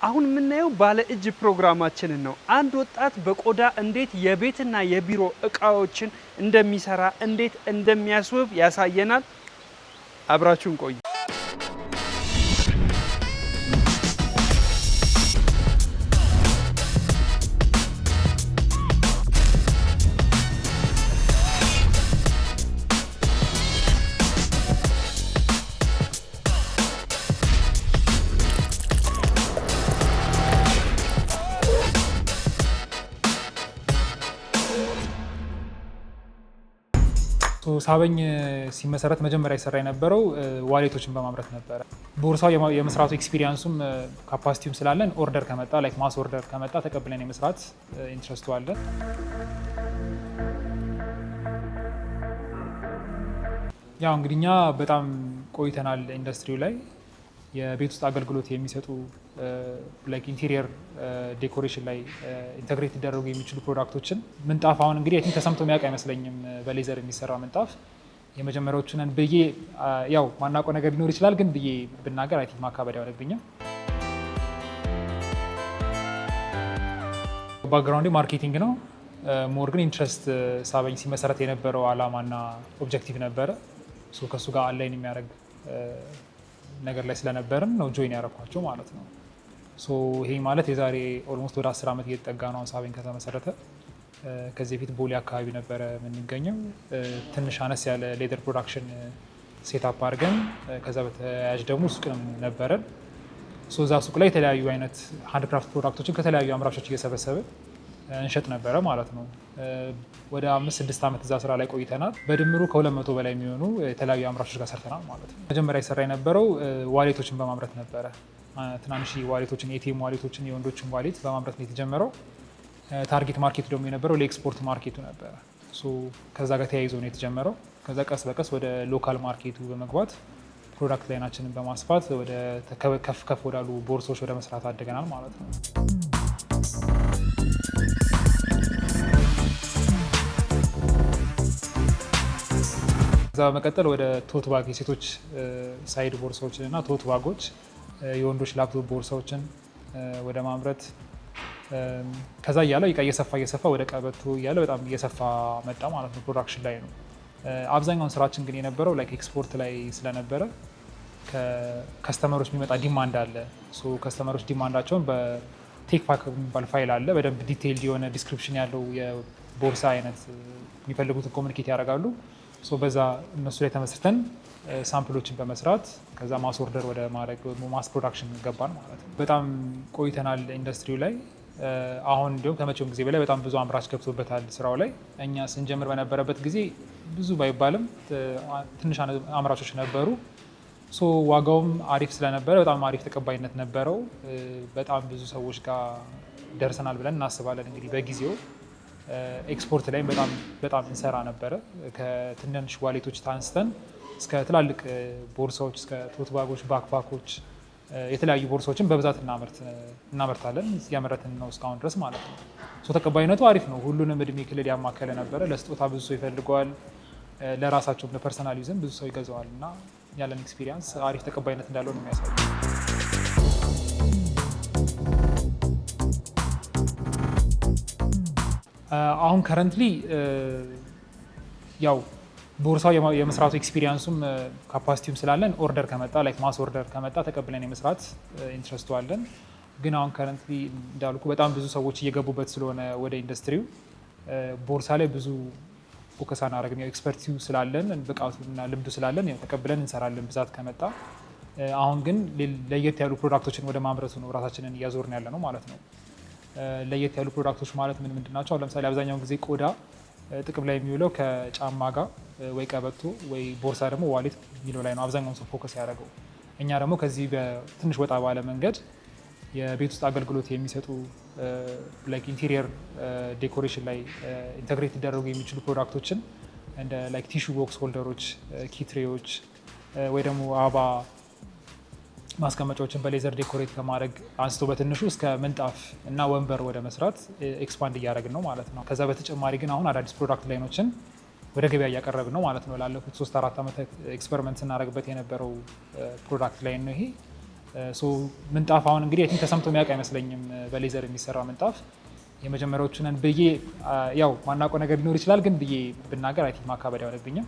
አሁን የምናየው ባለ እጅ ፕሮግራማችንን ነው። አንድ ወጣት በቆዳ እንዴት የቤትና የቢሮ እቃዎችን እንደሚሰራ እንዴት እንደሚያስውብ ያሳየናል። አብራችሁን ቆዩ። ሳበኝ ሲመሰረት መጀመሪያ ይሰራ የነበረው ዋሌቶችን በማምረት ነበረ። ቦርሳው የመስራቱ ኤክስፒሪየንሱም ካፓሲቲውም ስላለን ኦርደር ከመጣ ላይክ ማስ ኦርደር ከመጣ ተቀብለን የመስራት ኢንትረስቱ አለ። ያው እንግዲህ እኛ በጣም ቆይተናል ኢንዱስትሪው ላይ የቤት ውስጥ አገልግሎት የሚሰጡ ላይክ ኢንቴሪየር ዴኮሬሽን ላይ ኢንተግሬት ሊደረጉ የሚችሉ ፕሮዳክቶችን ምንጣፍ አሁን እንግዲህ አይ ቲንክ ተሰምቶ የሚያውቅ አይመስለኝም። በሌዘር የሚሰራ ምንጣፍ የመጀመሪያዎቹ ነን ብዬ ያው ማናውቀው ነገር ሊኖር ይችላል፣ ግን ብዬ ብናገር አይ ቲንክ ማካበድ አይሆንብኝም። ባክግራውንዴ ማርኬቲንግ ነው። ሞር ግን ኢንትረስት ሳበኝ ሲመሰረት የነበረው አላማና ኦብጀክቲቭ ነበረ። ከእሱ ጋር አላይን የሚያደርግ ነገር ላይ ስለነበርን ነው ጆይን ያደረኳቸው ማለት ነው። ይሄ ማለት የዛሬ ኦልሞስት ወደ 10 ዓመት እየተጠጋ ነው ሳበኝ ከተመሰረተ። ከዚህ በፊት ቦሌ አካባቢ ነበረ የምንገኘው። ትንሽ አነስ ያለ ሌደር ፕሮዳክሽን ሴታፕ አድርገን ከዛ በተያያዥ ደግሞ ሱቅም ነበረን። እዛ ሱቅ ላይ የተለያዩ አይነት ሃንድክራፍት ፕሮዳክቶችን ከተለያዩ አምራቾች እየሰበሰብን እንሸጥ ነበረ ማለት ነው። ወደ 5-6 ዓመት እዛ ስራ ላይ ቆይተናል። በድምሩ ከ200 በላይ የሚሆኑ የተለያዩ አምራቾች ጋር ሰርተናል ማለት ነው። መጀመሪያ ይሰራ የነበረው ዋሌቶችን በማምረት ነበረ። ትናንሽ ዋሌቶችን፣ ኤቲኤም ዋሌቶችን፣ የወንዶችን ዋሌት በማምረት ነው የተጀመረው። ታርጌት ማርኬቱ ደግሞ የነበረው ለኤክስፖርት ማርኬቱ ነበረ። ከዛ ጋር ተያይዞ ነው የተጀመረው። ከዛ ቀስ በቀስ ወደ ሎካል ማርኬቱ በመግባት ፕሮዳክት ላይናችንን በማስፋት ወደ ከፍ ወዳሉ ቦርሳዎች ወደ መስራት አድገናል ማለት ነው። ከዛ በመቀጠል ወደ ቶት ባግ የሴቶች ሳይድ ቦርሳዎችን እና ቶት ባጎች የወንዶች ላፕቶፕ ቦርሳዎችን ወደ ማምረት ከዛ እያለ እየሰፋ ወደ ቀበቶ እያለ በጣም እየሰፋ መጣ ማለት ነው። ፕሮዳክሽን ላይ ነው አብዛኛውን ስራችን ግን የነበረው ላይክ ኤክስፖርት ላይ ስለነበረ ከከስተመሮች የሚመጣ ዲማንድ አለ። ከስተመሮች ዲማንዳቸውን በቴክ ፓክ የሚባል ፋይል አለ። በደንብ ዲቴይልድ የሆነ ዲስክሪፕሽን ያለው የቦርሳ አይነት የሚፈልጉትን ኮሚኒኬት ያደርጋሉ። በዛ እነሱ ላይ ተመስርተን ሳምፕሎችን በመስራት ከዛ ማስ ኦርደር ወደ ማድረግ ማስ ፕሮዳክሽን ገባን ማለት ነው። በጣም ቆይተናል ኢንዱስትሪው ላይ። አሁን እንዲሁም ከመቼውም ጊዜ በላይ በጣም ብዙ አምራች ገብቶበታል ስራው ላይ። እኛ ስንጀምር በነበረበት ጊዜ ብዙ ባይባልም ትንሽ አምራቾች ነበሩ። ዋጋውም አሪፍ ስለነበረ በጣም አሪፍ ተቀባይነት ነበረው። በጣም ብዙ ሰዎች ጋር ደርሰናል ብለን እናስባለን። እንግዲህ በጊዜው ኤክስፖርት ላይ በጣም እንሰራ ነበረ። ከትንንሽ ዋሌቶች ታንስተን እስከ ትላልቅ ቦርሳዎች፣ እስከ ቶት ባጎች፣ ባክፓኮች፣ የተለያዩ ቦርሳዎችን በብዛት እናመርታለን። እያመረትን ነው እስካሁን ድረስ ማለት ነው። ተቀባይነቱ አሪፍ ነው። ሁሉንም እድሜ ክልል ያማከለ ነበረ። ለስጦታ ብዙ ሰው ይፈልገዋል። ለራሳቸውም ለፐርሰናል ዩዝም ብዙ ሰው ይገዛዋል እና ያለን ኤክስፒሪየንስ አሪፍ ተቀባይነት እንዳለው ነው የሚያሳየው። አሁን ከረንትሊ ያው ቦርሳው የመስራቱ ኤክስፒሪየንሱም ካፓሲቲውም ስላለን ኦርደር ከመጣ ላይክ ማስ ኦርደር ከመጣ ተቀብለን የመስራት ኢንትረስቱ አለን። ግን አሁን ከረንትሊ እንዳልኩ በጣም ብዙ ሰዎች እየገቡበት ስለሆነ ወደ ኢንዱስትሪው ቦርሳ ላይ ብዙ ፎከስ አናደርግም። ያው ኤክስፐርቲው ስላለን ብቃቱና ልምዱ ስላለን ያው ተቀብለን እንሰራለን ብዛት ከመጣ። አሁን ግን ለየት ያሉ ፕሮዳክቶችን ወደ ማምረቱ ነው ራሳችንን እያዞርን ያለ ነው ማለት ነው። ለየት ያሉ ፕሮዳክቶች ማለት ምንድን ናቸው? ለምሳሌ አብዛኛውን ጊዜ ቆዳ ጥቅም ላይ የሚውለው ከጫማ ጋር ወይ ቀበቶ ወይ ቦርሳ ደግሞ ዋሌት የሚለው ላይ ነው አብዛኛውን ሰው ፎከስ ያደረገው። እኛ ደግሞ ከዚህ በትንሽ ወጣ ባለ መንገድ የቤት ውስጥ አገልግሎት የሚሰጡ ላይክ ኢንቴሪየር ዴኮሬሽን ላይ ኢንተግሬት ሊደረጉ የሚችሉ ፕሮዳክቶችን እንደ ላይክ ቲሹ ቦክስ ሆልደሮች፣ ኪትሬዎች ወይ ደግሞ አበባ ማስቀመጫዎችን በሌዘር ዴኮሬት ከማድረግ አንስቶ በትንሹ እስከ ምንጣፍ እና ወንበር ወደ መስራት ኤክስፓንድ እያደረግን ነው ማለት ነው። ከዛ በተጨማሪ ግን አሁን አዳዲስ ፕሮዳክት ላይኖችን ወደ ገበያ እያቀረብን ነው ማለት ነው። ላለፉት 3-4 ዓመታት ኤክስፐሪመንት ስናደርግበት የነበረው ፕሮዳክት ላይን ነው ይሄ። ምንጣፍ አሁን እንግዲህ አይ ተሰምቶ የሚያውቅ አይመስለኝም በሌዘር የሚሰራ ምንጣፍ የመጀመሪያዎቹ ነን ብዬ ያው ማናውቀው ነገር ሊኖር ይችላል፣ ግን ብዬ ብናገር አይ ቲንክ ማካበድ አይሆንብኝም።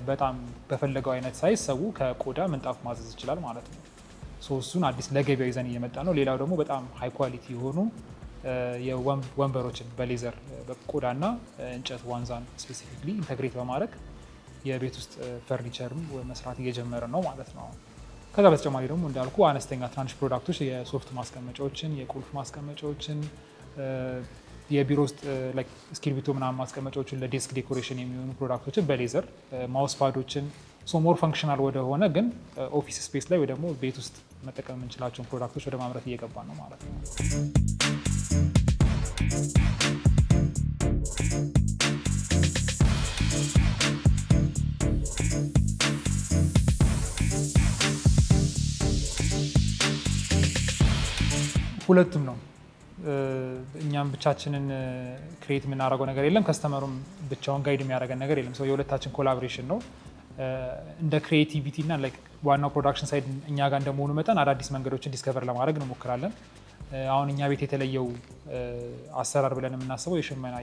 በጣም በፈለገው አይነት ሳይዝ ሰው ከቆዳ ምንጣፍ ማዘዝ ይችላል ማለት ነው። እሱን አዲስ ለገበያው ይዘን እየመጣ ነው። ሌላው ደግሞ በጣም ሃይ ኳሊቲ የሆኑ ወንበሮችን በሌዘር በቆዳና እንጨት ዋንዛን ስፔሲፊክሊ ኢንተግሬት በማድረግ የቤት ውስጥ ፈርኒቸርም መስራት እየጀመረ ነው ማለት ነው። ከዛ በተጨማሪ ደግሞ እንዳልኩ አነስተኛ ትናንሽ ፕሮዳክቶች የሶፍት ማስቀመጫዎችን፣ የቁልፍ ማስቀመጫዎችን፣ የቢሮ ውስጥ እስክሪብቶ ምናምን ማስቀመጫዎችን፣ ለዴስክ ዴኮሬሽን የሚሆኑ ፕሮዳክቶችን በሌዘር ማውስ ፓዶችን ሞር ፈንክሽናል ወደሆነ ግን ኦፊስ ስፔስ ላይ ወይ ደግሞ ቤት ውስጥ መጠቀም የምንችላቸውን ፕሮዳክቶች ወደ ማምረት እየገባ ነው ማለት ነው። ሁለቱም ነው። እኛም ብቻችንን ክሬት የምናደርገው ነገር የለም፣ ከስተመሩም ብቻውን ጋይድ የሚያደርገን ነገር የለም። የሁለታችን ኮላቦሬሽን ነው። እንደ ክሪኤቲቪቲ እና ዋናው ፕሮዳክሽን ሳይድ እኛ ጋር እንደመሆኑ መጠን አዳዲስ መንገዶችን ዲስከቨር ለማድረግ እንሞክራለን። አሁን እኛ ቤት የተለየው አሰራር ብለን የምናስበው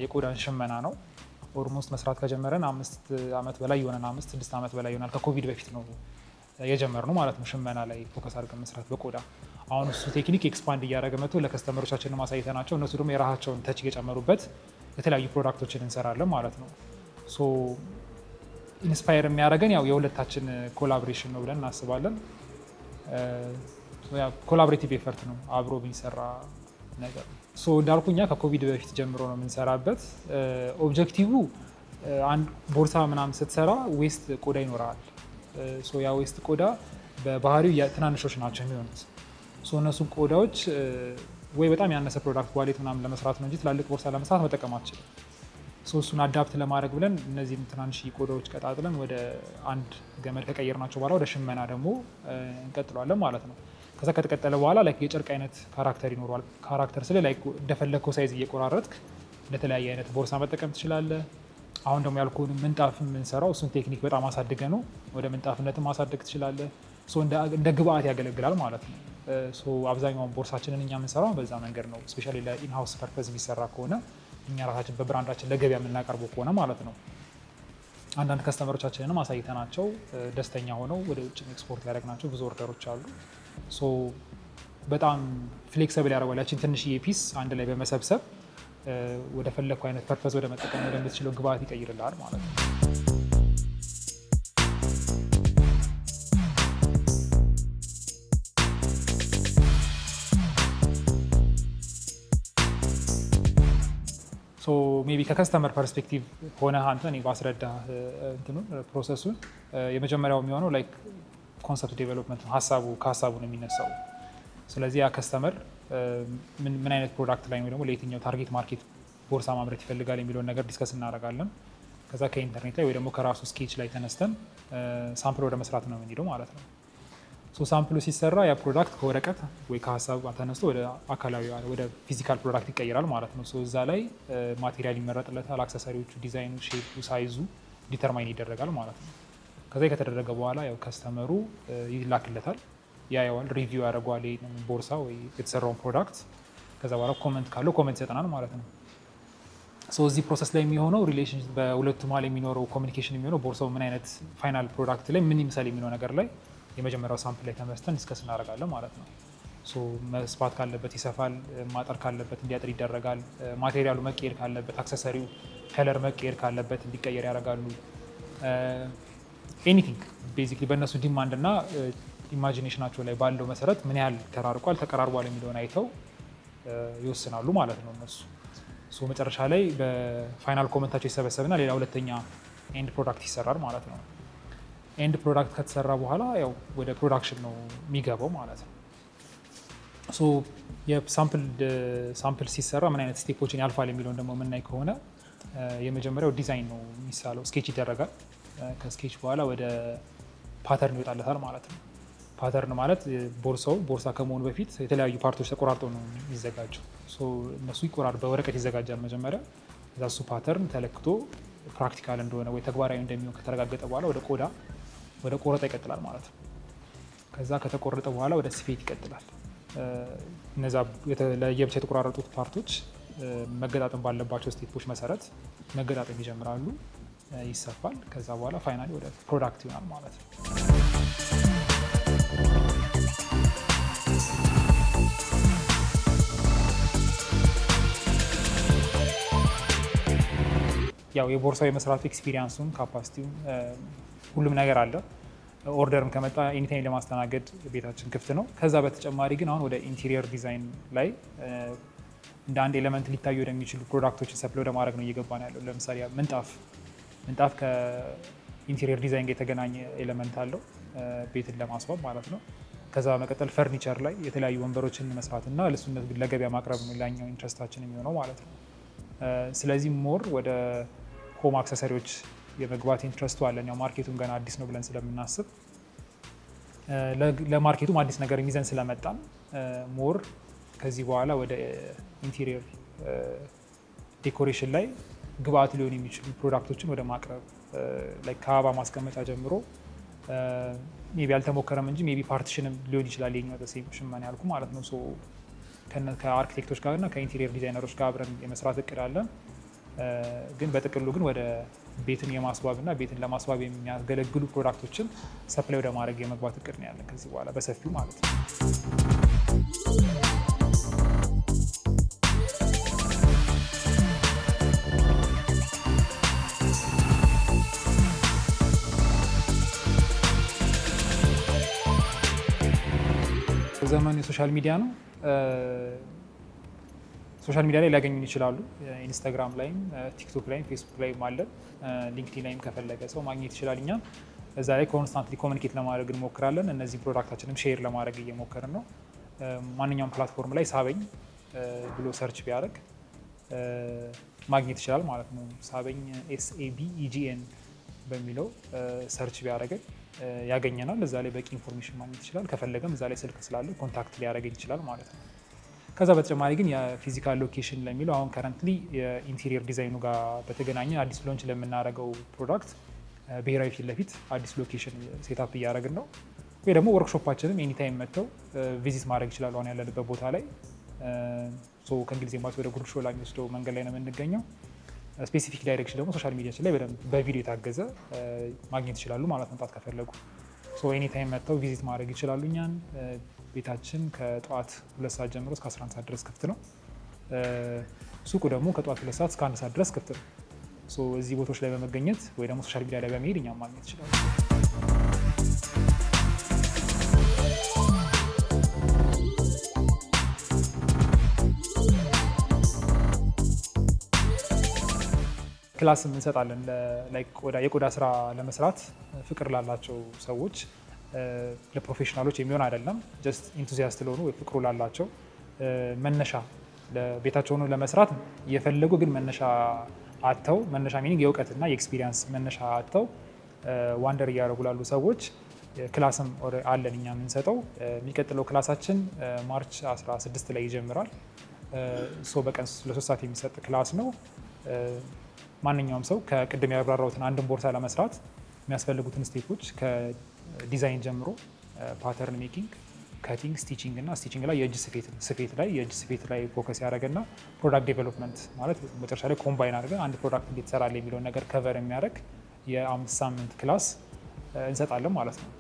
የቆዳን ሽመና ነው። ኦልሞስት መስራት ከጀመረን 5 ዓመት በላይ ይሆናል። 5-6 ዓመት በላይ ይሆናል። ከኮቪድ በፊት ነው የጀመርነው ማለት ነው፣ ሽመና ላይ ፎከስ አድርገን መስራት በቆዳ። አሁን እሱ ቴክኒክ ኤክስፓንድ እያደረገ መጥቶ ለከስተመሮቻችን ማሳይተናቸው እነሱ ደግሞ የራሳቸውን ተች እየጨመሩበት የተለያዩ ፕሮዳክቶችን እንሰራለን ማለት ነው። ኢንስፓየር የሚያደርገን ያው የሁለታችን ኮላቦሬሽን ነው ብለን እናስባለን። ኮላቦሬቲቭ ኤፈርት ነው አብሮ የሚሰራ ነገር። እንዳልኩ እኛ ከኮቪድ በፊት ጀምሮ ነው የምንሰራበት። ኦብጀክቲቭ አንድ ቦርሳ ምናምን ስትሰራ ዌስት ቆዳ ይኖራል። ያ ዌስት ቆዳ በባህሪው ትናንሾች ናቸው የሚሆኑት። እነሱን ቆዳዎች ወይ በጣም ያነሰ ፕሮዳክት ዋሌት ምናምን ለመስራት ነው እንጂ ትላልቅ ቦርሳ ለመስራት መጠቀም አትችልም። እሱን አዳፕት ለማድረግ ብለን እነዚህም ትናንሽ ቆዳዎች ቀጣጥለን ወደ አንድ ገመድ ከቀየርናቸው በኋላ ወደ ሽመና ደግሞ እንቀጥለዋለን ማለት ነው። ከዛ ከተቀጠለ በኋላ የጨርቅ አይነት ካራክተር ይኖረዋል። ካራክተር ስለ እንደፈለግከው ሳይዝ እየቆራረጥክ ለተለያየ አይነት ቦርሳ መጠቀም ትችላለህ። አሁን ደግሞ ያልኩህን ምንጣፍ የምንሰራው እሱን ቴክኒክ በጣም አሳድገ ነው ወደ ምንጣፍነትም ማሳደግ ትችላለህ። እንደ ግብአት ያገለግላል ማለት ነው። አብዛኛውን ቦርሳችንን እኛ የምንሰራው በዛ መንገድ ነው። ስፔሻሊ ለኢንሃውስ ፐርፐዝ የሚሰራ ከሆነ እኛ ራሳችን በብራንዳችን ለገበያ የምናቀርበው ከሆነ ማለት ነው። አንዳንድ ከስተመሮቻችንንም አሳይተናቸው ደስተኛ ሆነው ወደ ውጭ ኤክስፖርት ያደረግናቸው ብዙ ኦርደሮች አሉ። በጣም ፍሌክሲብል ያደርገዋል። ያችን ትንሽዬ ፒስ አንድ ላይ በመሰብሰብ ወደ ፈለግኩ አይነት ፐርፐዝ ወደ መጠቀም ወደምትችለው ግብአት ይቀይርልሃል ማለት ነው። ሜይ ቢ ከከስተመር ፐርስፔክቲቭ ሆነ አንተ እኔ ባስረዳ ፕሮሰሱን የመጀመሪያው የሚሆነው ኮንሰፕት ዴቨሎፕመንት ነው። ከሀሳቡ ነው የሚነሳው። ስለዚህ ያ ከስተመር ምን አይነት ፕሮዳክት ላይ ወይ ደግሞ ለየትኛው ታርጌት ማርኬት ቦርሳ ማምረት ይፈልጋል የሚለውን ነገር ዲስከስ እናደርጋለን። ከዛ ከኢንተርኔት ላይ ወይ ደግሞ ከራሱ ስኬች ላይ ተነስተን ሳምፕል ወደ መስራት ነው የምንሄደው ማለት ነው። ሳምፕሉ ሲሰራ ያ ፕሮዳክት ከወረቀት ወይ ከሀሳብ ተነስቶ ወደ አካላዊ ወደ ፊዚካል ፕሮዳክት ይቀይራል ማለት ነው። እዛ ላይ ማቴሪያል ይመረጥለታል። አክሰሰሪዎቹ፣ ዲዛይኑ፣ ሼፑ፣ ሳይዙ ዲተርማይን ይደረጋል ማለት ነው። ከዛ ከተደረገ በኋላ ያው ከስተመሩ ይላክለታል፣ ያየዋል፣ ሪቪው ያደርገዋል ቦርሳ ወይ የተሰራውን ፕሮዳክት። ከዛ በኋላ ኮመንት ካለው ኮመንት ይሰጠናል ማለት ነው። እዚህ ፕሮሰስ ላይ የሚሆነው ሪሌሽንሽፕ በሁለቱ መሀል የሚኖረው ኮሚኒኬሽን የሚሆነው ቦርሳው ምን አይነት ፋይናል ፕሮዳክት ላይ ምን ይምሰል የሚለው ነገር ላይ የመጀመሪያው ሳምፕል ላይ ተመስርተን ዲስከስ እናደርጋለን ማለት ነው። መስፋት ካለበት ይሰፋል፣ ማጠር ካለበት እንዲያጥር ይደረጋል። ማቴሪያሉ መቀየር ካለበት፣ አክሰሰሪው ከለር መቀየር ካለበት እንዲቀየር ያደርጋሉ። ኤኒቲንግ ቤዚክሊ በእነሱ ዲማንድ እና ኢማጂኔሽናቸው ላይ ባለው መሰረት ምን ያህል ተራርቋል ተቀራርቧል የሚለውን አይተው ይወስናሉ ማለት ነው እነሱ። መጨረሻ ላይ በፋይናል ኮመንታቸው ይሰበሰብና ሌላ ሁለተኛ ኤንድ ፕሮዳክት ይሰራል ማለት ነው። ኤንድ ፕሮዳክት ከተሰራ በኋላ ያው ወደ ፕሮዳክሽን ነው የሚገባው ማለት ነው። የሳምፕል ሲሰራ ምን አይነት ስቴፖችን ያልፋል የሚለውን ደግሞ የምናይ ከሆነ የመጀመሪያው ዲዛይን ነው የሚሳለው። ስኬች ይደረጋል። ከስኬች በኋላ ወደ ፓተርን ይወጣለታል ማለት ነው። ፓተርን ማለት ቦርሳ ከመሆኑ በፊት የተለያዩ ፓርቶች ተቆራርጠው ነው የሚዘጋጀው። እነሱ በወረቀት ይዘጋጃል መጀመሪያ። እዛ እሱ ፓተርን ተለክቶ ፕራክቲካል እንደሆነ ወይ ተግባራዊ እንደሚሆን ከተረጋገጠ በኋላ ወደ ቆረጣ ይቀጥላል ማለት ነው። ከዛ ከተቆረጠ በኋላ ወደ ስፌት ይቀጥላል። እነዛ ለየብቻ የተቆራረጡት ፓርቶች መገጣጠም ባለባቸው ስቴፖች መሰረት መገጣጠም ይጀምራሉ፣ ይሰፋል። ከዛ በኋላ ፋይናሊ ወደ ፕሮዳክት ይሆናል ማለት ነው። ያው የቦርሳው የመስራቱ ኤክስፒሪያንሱም ካፓሲቲውም ሁሉም ነገር አለ። ኦርደርም ከመጣ ኤኒታይም ለማስተናገድ ቤታችን ክፍት ነው። ከዛ በተጨማሪ ግን አሁን ወደ ኢንቴሪየር ዲዛይን ላይ እንደ አንድ ኤሌመንት ሊታዩ ወደሚችሉ ፕሮዳክቶችን ሰፕላይ ወደ ማድረግ ነው እየገባን ያለው። ለምሳሌ ምንጣፍ ከኢንቴሪየር ዲዛይን ጋር የተገናኘ ኤሌመንት አለው፣ ቤትን ለማስዋብ ማለት ነው። ከዛ በመቀጠል ፈርኒቸር ላይ የተለያዩ ወንበሮችን መስራትና ለሱነት ለገበያ ማቅረብ ነው ሌላኛው ኢንትረስታችን የሚሆነው ማለት ነው። ስለዚህ ሞር ወደ ሆም አክሰሰሪዎች የመግባት ኢንትረስቱ አለን። ያው ማርኬቱን ገና አዲስ ነው ብለን ስለምናስብ ለማርኬቱም አዲስ ነገር ይዘን ስለመጣን ሞር ከዚህ በኋላ ወደ ኢንቴሪየር ዴኮሬሽን ላይ ግብአት ሊሆን የሚችሉ ፕሮዳክቶችን ወደ ማቅረብ ከአበባ ማስቀመጫ ጀምሮ ሜቢ አልተሞከረም እንጂ ሜቢ ፓርቲሽንም ሊሆን ይችላል የኛው ተሴም ሽመና ያልኩ ማለት ነው። ከአርኪቴክቶች ጋር እና ከኢንቴሪየር ዲዛይነሮች ጋር አብረን የመስራት እቅድ አለን። ግን በጥቅሉ ግን ወደ ቤትን የማስዋብ እና ቤትን ለማስዋብ የሚያገለግሉ ፕሮዳክቶችን ሰፕላይ ወደ ማድረግ የመግባት እቅድ ነው ያለን ከዚህ በኋላ በሰፊው ማለት ነው። ዘመኑ የሶሻል ሚዲያ ነው። ሶሻል ሚዲያ ላይ ሊያገኙን ይችላሉ። ኢንስታግራም ላይም ቲክቶክ ላይም ፌስቡክ ላይም አለን። ሊንክዲን ላይም ከፈለገ ሰው ማግኘት ይችላል። እኛም እዛ ላይ ኮንስታንትሊ ኮሚኒኬት ለማድረግ እንሞክራለን። እነዚህ ፕሮዳክታችንም ሼር ለማድረግ እየሞከርን ነው። ማንኛውም ፕላትፎርም ላይ ሳበኝ ብሎ ሰርች ቢያደርግ ማግኘት ይችላል ማለት ነው። ሳበኝ SABEGN በሚለው ሰርች ቢያደርገኝ ያገኘናል። እዛ ላይ በቂ ኢንፎርሜሽን ማግኘት ይችላል። ከፈለገም እዛ ላይ ስልክ ስላለ ኮንታክት ሊያደርገኝ ይችላል ማለት ነው። ከዛ በተጨማሪ ግን የፊዚካል ሎኬሽን ለሚለው አሁን ከረንትሊ የኢንቴሪየር ዲዛይኑ ጋር በተገናኘ አዲስ ሎንች ለምናደርገው ፕሮዳክት ብሔራዊ ፊት ለፊት አዲስ ሎኬሽን ሴታፕ እያደረግን ነው። ወይ ደግሞ ወርክሾፓችንም ኤኒታይም መጥተው ቪዚት ማድረግ ይችላሉ። አሁን ያለንበት ቦታ ላይ ከእንግሊዝ ኤምባሲ ወደ ጉርድ ሾላ የሚወስደው መንገድ ላይ ነው የምንገኘው። ስፔሲፊክ ዳይሬክሽን ደግሞ ሶሻል ሚዲያችን ላይ በደንብ በቪዲዮ የታገዘ ማግኘት ይችላሉ ማለት መምጣት ከፈለጉ ኤኒታይም መጥተው ቪዚት ማድረግ ይችላሉ እኛን። ቤታችን ከጠዋት 2 ሰዓት ጀምሮ እስከ 11 ሰዓት ድረስ ክፍት ነው። ሱቁ ደግሞ ከጠዋት 2 ሰዓት እስከ 1 ሰዓት ድረስ ክፍት ነው። እዚህ ቦታዎች ላይ በመገኘት ወይ ደግሞ ሶሻል ሚዲያ ላይ በመሄድ እኛም ማግኘት ይችላሉ። ክላስም እንሰጣለን። የቆዳ ስራ ለመስራት ፍቅር ላላቸው ሰዎች፣ ለፕሮፌሽናሎች የሚሆን አይደለም። ጀስት ኢንቱዚያስት ለሆኑ ወይ ፍቅሩ ላላቸው መነሻ ቤታቸውን ለመስራት እየፈለጉ ግን መነሻ አጥተው መነሻ ሚኒንግ የእውቀትና የኤክስፒሪየንስ መነሻ አጥተው ዋንደር እያደረጉ ላሉ ሰዎች ክላስም አለን እኛ የምንሰጠው። የሚቀጥለው ክላሳችን ማርች 16 ላይ ይጀምራል። በቀን ለ3 ሰዓት የሚሰጥ ክላስ ነው። ማንኛውም ሰው ከቅድም ያብራራሁትን አንድን ቦርሳ ለመስራት የሚያስፈልጉትን ስቴፖች ከዲዛይን ጀምሮ ፓተርን ሜኪንግ፣ ከቲንግ፣ ስቲቺንግ እና ስቲቺንግ ላይ የእጅ ስፌት ላይ ፎከስ ያደረገና ፕሮዳክት ዴቨሎፕመንት ማለት መጨረሻ ላይ ኮምባይን አድርገን አንድ ፕሮዳክት እንዴት ትሰራለህ የሚለውን ነገር ከቨር የሚያደርግ የ5 ሳምንት ክላስ እንሰጣለን ማለት ነው።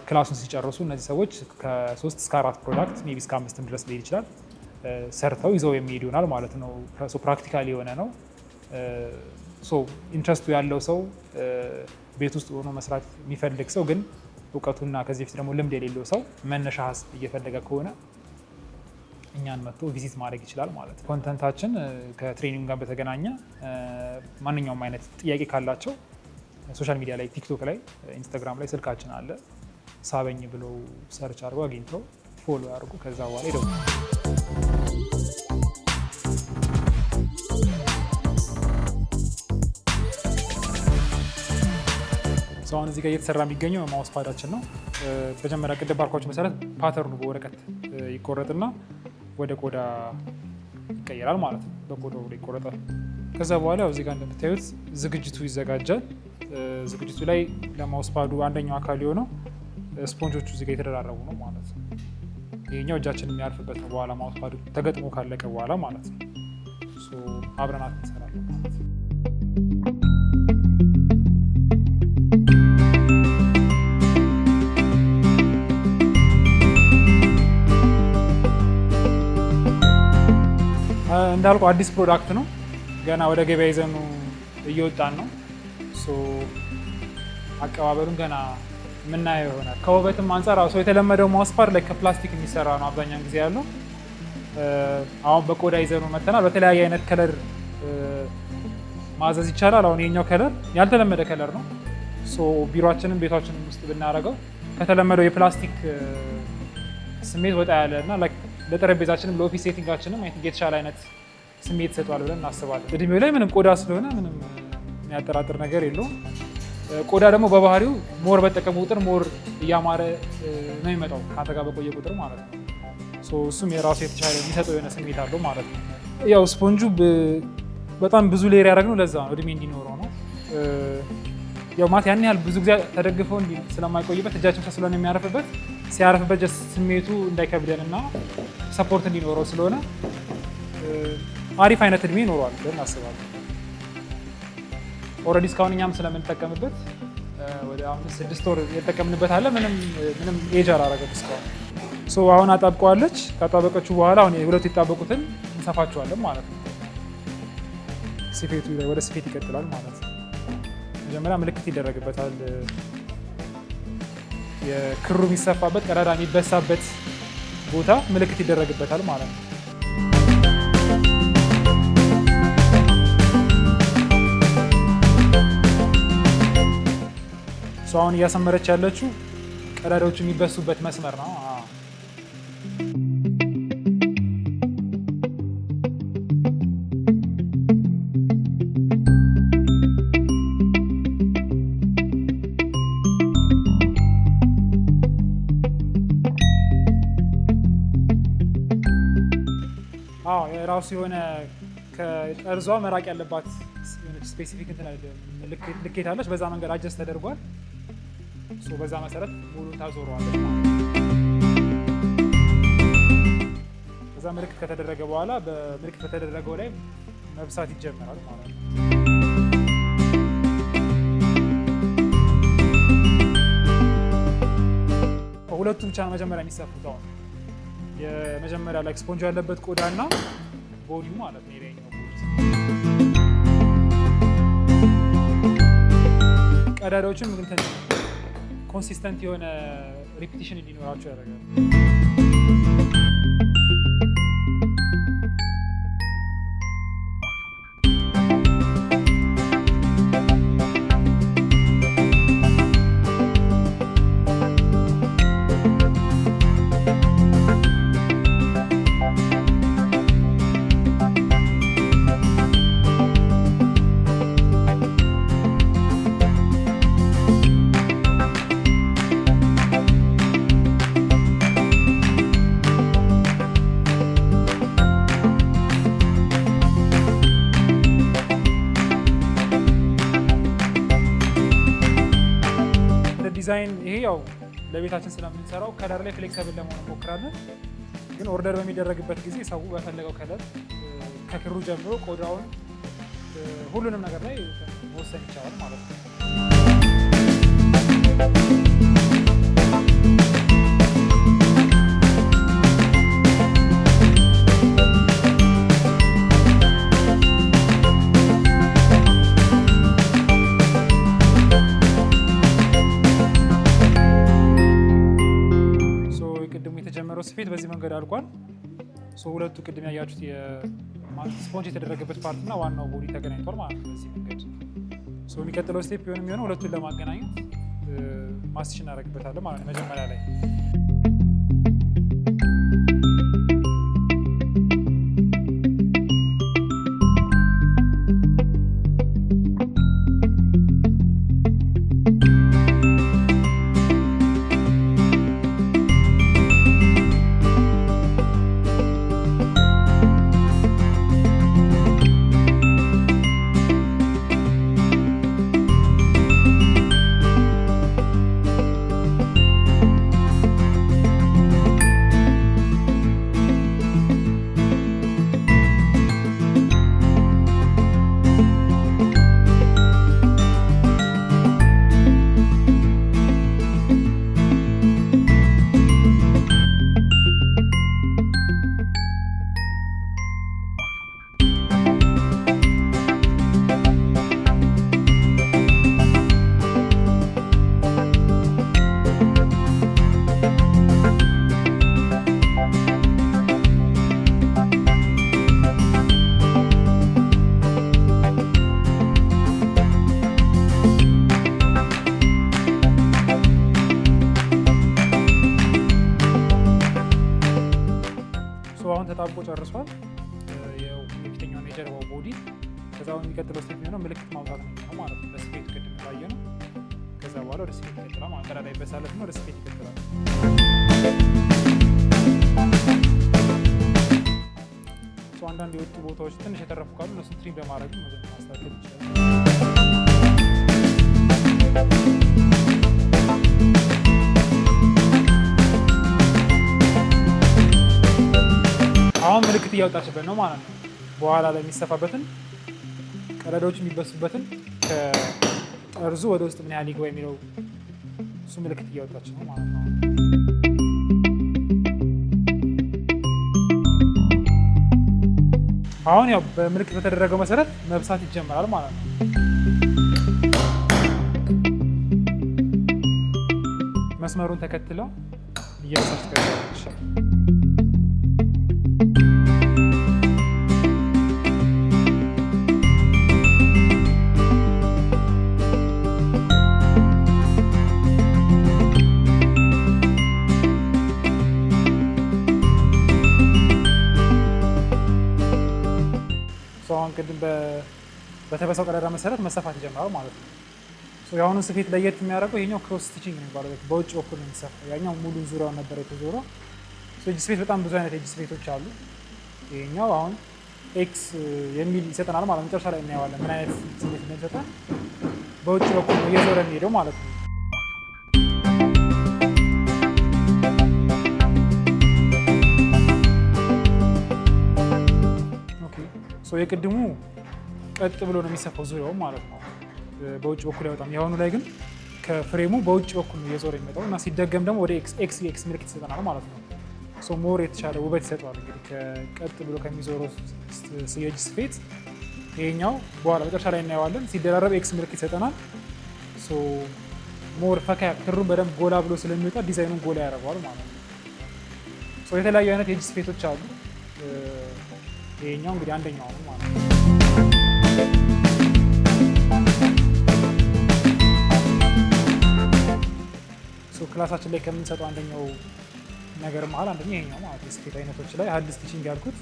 ክላሱን ሲጨርሱ እነዚህ ሰዎች ከ3 እስከ 4 ፕሮዳክት ሜይ ቢ እስከ 5 ድረስ ሊሄድ ይችላል ሰርተው ይዘው የሚሄዱ ይሆናል ማለት ነው። ፕራክቲካሊ የሆነ ነው። ኢንትረስቱ ያለው ሰው ቤት ውስጥ ሆኖ መስራት የሚፈልግ ሰው ግን እውቀቱና ከዚህ በፊት ደግሞ ልምድ የሌለው ሰው መነሻ እየፈለገ ከሆነ እኛን መጥቶ ቪዚት ማድረግ ይችላል ማለት ነው። ኮንተንታችን ከትሬኒንግ ጋር በተገናኘ ማንኛውም አይነት ጥያቄ ካላቸው ሶሻል ሚዲያ ላይ ቲክቶክ ላይ፣ ኢንስታግራም ላይ ስልካችን አለ። ሳበኝ ብለው ሰርች አድርገው አግኝተው ፎሎ ያድርጉ። ከዛ በኋላ ይደውሉ። አሁን እዚህ ጋር እየተሰራ የሚገኘው ማውስ ፓዳችን ነው። መጀመሪያ ቅድም ባልኳችሁ መሰረት ፓተርኑ በወረቀት ይቆረጥና ወደ ቆዳ ይቀየራል ማለት ነው። በቆዳው ላይ ይቆረጣል። ከዛ በኋላ እዚህ ጋር እንደምታዩት ዝግጅቱ ይዘጋጃል። ዝግጅቱ ላይ ለማውስ ፓዱ አንደኛው አካል የሆነው ስፖንጆቹ እዚህ ጋር የተደራረቡ ነው ማለት ነው። ይሄኛው እጃችን የሚያርፍበት ነው በኋላ ማውስ ፓዱ ተገጥሞ ካለቀ በኋላ ማለት ነው። አብረናት እንሰራለን ማለት ነው። እንዳልኩ አዲስ ፕሮዳክት ነው። ገና ወደ ገበያ ይዘኑ እየወጣን ነው። አቀባበሉን ገና የምናየው ይሆናል። ከውበትም አንጻር ሰው የተለመደው ማውስ ፓድ ላይ ከፕላስቲክ የሚሰራ ነው አብዛኛውን ጊዜ ያለው። አሁን በቆዳ ይዘኑ መተናል። በተለያየ አይነት ከለር ማዘዝ ይቻላል። አሁን የኛው ከለር ያልተለመደ ከለር ነው። ቢሮአችንን ቤታችንን ውስጥ ብናደርገው ከተለመደው የፕላስቲክ ስሜት ወጣ ያለ እና ለጠረጴዛችንም ለኦፊስ ሴቲንጋችንም የተሻለ አይነት ስሜት ይሰጧል ብለን እናስባለን። እድሜው ላይ ምንም ቆዳ ስለሆነ ምንም የሚያጠራጥር ነገር የለውም። ቆዳ ደግሞ በባህሪው ሞር በጠቀሙ ቁጥር ሞር እያማረ ነው የሚመጣው ከአንተ ጋር በቆየ ቁጥር ማለት ነው። እሱም የራሱ የተሻለ የሚሰጠው የሆነ ስሜት አለው ማለት ነው። ያው ስፖንጁ በጣም ብዙ ሌየር ያደረግነው ለዛ ነው፣ እድሜ እንዲኖረው ነው። ያው ማለት ያን ያህል ብዙ ጊዜ ተደግፈው ስለማይቆይበት እጃችን ስለሆነ የሚያርፍበት ሲያርፍበት ስሜቱ እንዳይከብደን እና ሰፖርት እንዲኖረው ስለሆነ አሪፍ አይነት እድሜ ይኖረዋል ብለን እናስባለን። ኦልሬዲ እስካሁን እኛም ስለምንጠቀምበት ወደ 5-6 ወር የተጠቀምንበት አለ። ምንም ኤጅ አላረገም እስካሁን። አሁን አጣብቀዋለች። ካጣበቀችው በኋላ አሁን የሁለቱ የጣበቁትን እንሰፋቸዋለን ማለት ነው። ስፌቱ ወደ ስፌት ይቀጥላል ማለት ነው። መጀመሪያ ምልክት ይደረግበታል። የክሩ የሚሰፋበት ቀዳዳ የሚበሳበት ቦታ ምልክት ይደረግበታል ማለት ነው። አሁን እያሰመረች ያለችው ቀዳዳዎቹ የሚበሱበት መስመር ነው። የራሱ የሆነ ከጠርዟ መራቅ ያለባት ስፔሲፊክ ልኬት አለች። በዛ መንገድ አጀስት ተደርጓል። በዛ መሰረት ሙሉ ታዞረዋለች። በዛ ምልክት ከተደረገ በኋላ በምልክት ከተደረገው ላይ መብሳት ይጀምራል ማለት ነው። ሁለቱ ብቻ ነው መጀመሪያ የሚሰፉት። አሁን የመጀመሪያ ላይ ስፖንጅ ያለበት ቆዳ እና ቦዲው ማለት ነው። የላይኛው ቀዳዳዎችም እንትን ኮንሲስተንት የሆነ ሪፒቲሽን እንዲኖራቸው ያደርጋል። ዲዛይን ይሄ ያው ለቤታችን ስለምንሰራው ከለር ላይ ፍሌክሲብል ለመሆን እንሞክራለን። ግን ኦርደር በሚደረግበት ጊዜ ሰው በፈለገው ከለር ከክሩ ጀምሮ ቆዳውን ሁሉንም ነገር ላይ መወሰን ይቻላል ማለት ነው። ስፌት በዚህ መንገድ አልቋል። ሁለቱ ቅድም ያያችሁት ስፖንጅ የተደረገበት ፓርት እና ዋናው ቦዲ ተገናኝቷል ማለት ነው በዚህ መንገድ። የሚቀጥለው ስቴፕ ቢሆን የሚሆነው ሁለቱን ለማገናኘት ማስቲሽ እናደርግበታለን ማለት ነው መጀመሪያ ላይ። አሁን ተጣብቆ ጨርሷል የፊተኛውን የጀርባው ቦዲ። ከዛ አሁን የሚቀጥለው ስቴፕ የሚሆነው ምልክት ማውጣት ነው ማለት ነው። ለስፌት ቅድም የታየ ነው። ከዛ በኋላ ወደ ስፌት ይቀጥላል ማለት ቀዳዳ ይበሳለት ነው። ወደ ስፌት ይቀጥላል። አንዳንድ የወጡ ቦታዎች ትንሽ የተረፉ ካሉ እነሱን ትሪም በማድረግ ማስተካከል ይችላል። አሁን ምልክት እያወጣችበት ነው ማለት ነው። በኋላ ላይ የሚሰፋበትን ቀዳዳዎች የሚበሱበትን ከጠርዙ ወደ ውስጥ ምን ያህል ይግባ የሚለው እሱ ምልክት እያወጣች ነው ማለት ነው። አሁን ያው በምልክት በተደረገው መሰረት መብሳት ይጀምራል ማለት ነው። መስመሩን ተከትላ እየበሳች ትቀጥላለች። አሁን ቅድም በተበሳው ቀዳዳ መሰረት መሰፋት ይጀምራል ማለት ነው። የአሁኑ ስፌት ለየት የሚያደርገው ይሄኛው ክሮስ ስቲቺንግ ነው የሚባለው። በውጭ በኩል ነው የሚሰፋው። ያኛው ሙሉ ዙሪያውን ነበር የተዞረው። እጅ ስፌት በጣም ብዙ አይነት የእጅ ስፌቶች አሉ። ይሄኛው አሁን ኤክስ የሚል ይሰጠናል ማለት ነው። መጨረሻ ላይ እናየዋለን ምን አይነት ስፌት እንደሚሰጠን። በውጭ በኩል ነው እየዞረ የሚሄደው ማለት ነው። የቅድሙ ቀጥ ብሎ ነው የሚሰፋው ዙሪያው ማለት ነው። በውጭ በኩል አይወጣም። የአሁኑ ላይ ግን ከፍሬሙ በውጭ በኩል ነው እየዞረ የሚመጣው እና ሲደገም ደግሞ ወደ ኤክስ ምልክት ይሰጠናል ማለት ነው። ሞር የተሻለ ውበት ይሰጠዋል። እንግዲህ ቀጥ ብሎ ከሚዞረው የእጅ ስፌት ይሄኛው በኋላ መጨረሻ ላይ እናየዋለን። ሲደራረብ ኤክስ ምልክት ይሰጠናል። ሞር ፈካ ክሩን በደንብ ጎላ ብሎ ስለሚወጣ ዲዛይኑን ጎላ ያደርገዋል ማለት ነው። የተለያዩ አይነት የእጅ ስፌቶች አሉ። ይሄኛው እንግዲህ አንደኛው ነው ማለት ነው። ክላሳችን ላይ ከምንሰጠው አንደኛው ነገር መሀል አንደኛው ይሄኛው ማለት ነው። የስፌት አይነቶች ላይ ሀንድ ስቲቺንግ ያልኩት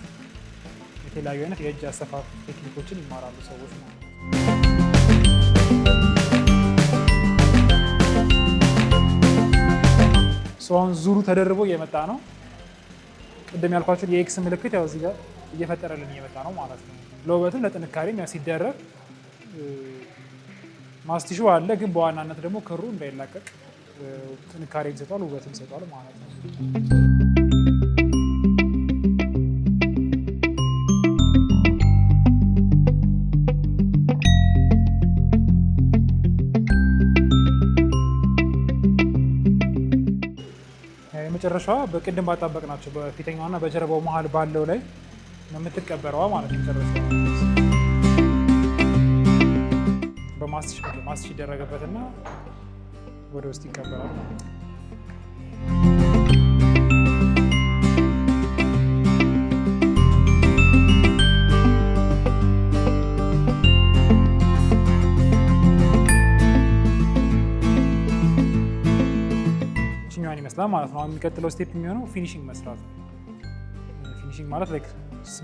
የተለያዩ አይነት የእጅ አሰፋፍ ቴክኒኮችን ይማራሉ ሰዎች ማለት ነው። አሁን ዙሩ ተደርቦ እየመጣ ነው። ቅድም ያልኳቸው የኤክስ ምልክት ያው እዚህ ጋር እየፈጠረልን እየመጣ ነው ማለት ነው። ለውበትም ለጥንካሬም ያው ሲደረግ ማስቲሹ አለ፣ ግን በዋናነት ደግሞ ክሩ እንዳይላቀቅ ጥንካሬ ይሰጣል፣ ውበትም ይሰጣል ማለት ነው። የመጨረሻዋ በቅድም ባጣበቅናቸው በፊተኛውና በጀርባው መሀል ባለው ላይ ነው የምትቀበረዋ ማለት ነው። መጨረሻዋ በማስቲሽ ይደረገበትና ወደ ውስጥ ይቀበራል ማለት ነው። ይችኛዋን ይመስላል ማለት ነው። አሁን የሚቀጥለው ስቴፕ የሚሆነው ፊኒሽንግ መስራት ነው። ፊኒሽንግ ማለት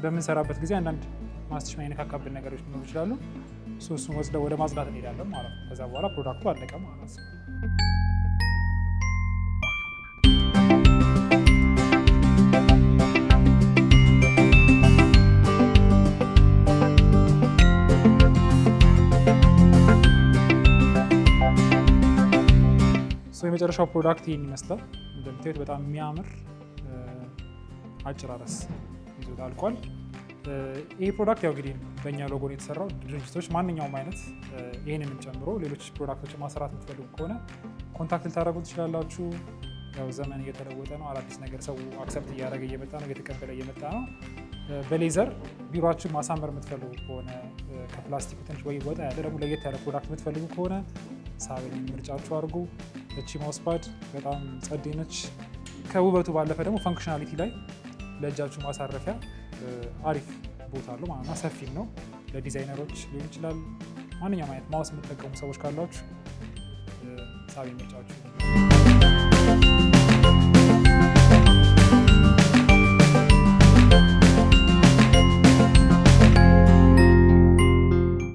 በምንሰራበት ጊዜ አንዳንድ ማስቲሽ የማይነካካብን ነገሮች ሊኖሩ ይችላሉ። እሱን ወስደው ወደ ማጽዳት እንሄዳለን ማለት ነው። ከዛ በኋላ ፕሮዳክቱ አለቀ ማለት ነው። የመጨረሻው ፕሮዳክት ይህን ይመስላል። እንደምታዩት በጣም የሚያምር አጨራረስ ይዞት አልቋል። ይህ ፕሮዳክት ያው እንግዲህ በእኛ ሎጎ ነው የተሰራው። ድርጅቶች ማንኛውም አይነት ይህንንም ጨምሮ ሌሎች ፕሮዳክቶችን ማሰራት የምትፈልጉ ከሆነ ኮንታክት ልታደርጉ ትችላላችሁ። ያው ዘመን እየተለወጠ ነው። አዳዲስ ነገር ሰው አክሰፕት እያደረገ እየመጣ ነው፣ እየተቀበለ እየመጣ ነው። በሌዘር ቢሮችን ማሳመር የምትፈልጉ ከሆነ ከፕላስቲክ ትንሽ ወይ ወጣ ያለ ደግሞ ለየት ያለ ፕሮዳክት የምትፈልጉ ከሆነ ሳብን ምርጫችሁ አድርጉ። እቺ ማውስፓድ በጣም ጸዴ ነች። ከውበቱ ባለፈ ደግሞ ፈንክሽናሊቲ ላይ ለእጃችሁ ማሳረፊያ አሪፍ ቦታ አለው ማለት ነው። ሰፊም ነው። ለዲዛይነሮች ሊሆን ይችላል። ማንኛውም አይነት ማውስ የምትጠቀሙ ሰዎች ካላችሁ ሳቢ ምርጫችሁ